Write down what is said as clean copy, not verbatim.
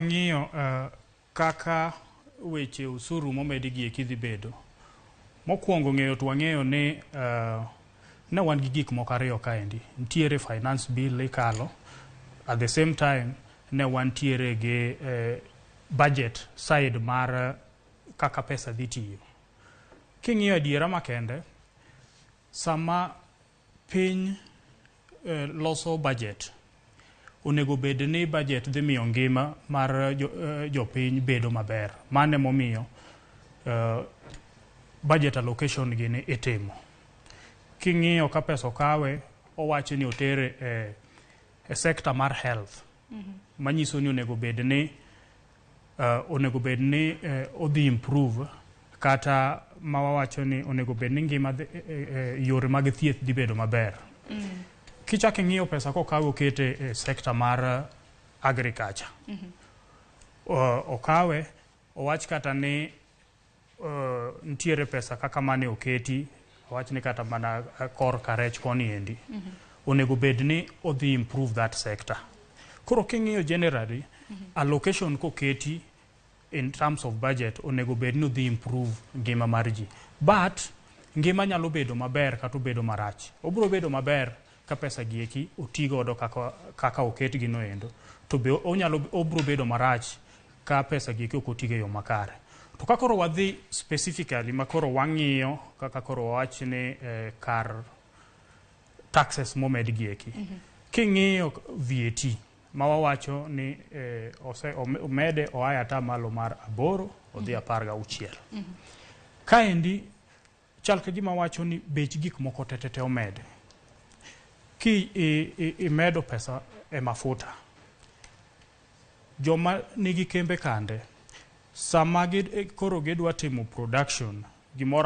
Ng'iyo kaka weche usuru momedi gi dhi bedo. Mokwongo ng'eyo to wang'eyo ni ne wan gi gik moko ariyo kaendi. Nitiere finance bill ikalo. At the same time ne wantiere gi budget side mar kaka pesa dhi tiyo. King'iyo adiera makende, sama piny loso budget, onego bed ni budget dhi miyo ngima mar jopiny bedo maber. Mane momiyo budget allocation gini itimo. King'iyo ka pesa okawe, owacho ni otere e sector mar health. Manyiso ni onego bed ni odhi improve kata mawawacho ni onego bed ni ngima yore mag thieth dhi bedo maber. Kichak ing'iyo pesa kokawe okete e sector mar agriculture. Okawe, owach kata ni nitiere pesa kaka mane oketi, owach ni kata mana kor karech koni endi. Onego bed ni odhi improve that sector. Koro king'iyo generally, allocation koketi in terms of budget, onego bed ni odhi improve ngima mar ji. But ngima nyalo bedo maber kata obedo marach. Obiro bedo maber ka pesa gieki otigodo kaka oket gi noendo. To be obiro bedo marach ka pesa gieki ok otigo e yo makare. To ka koro wadhi specifically ma koro wang'iyo kaka koro wach ni kar taxes momed gieki. King'iyo VAT ma wawacho ni omede oaya ata malo mar 8 odhi 16. Kaendi chal ka gima wacho ni bech gik moko tetete omede. Ki imedo pesa e mafuta, joma nigi kembe kande, sama koro gidwa timo production gimoro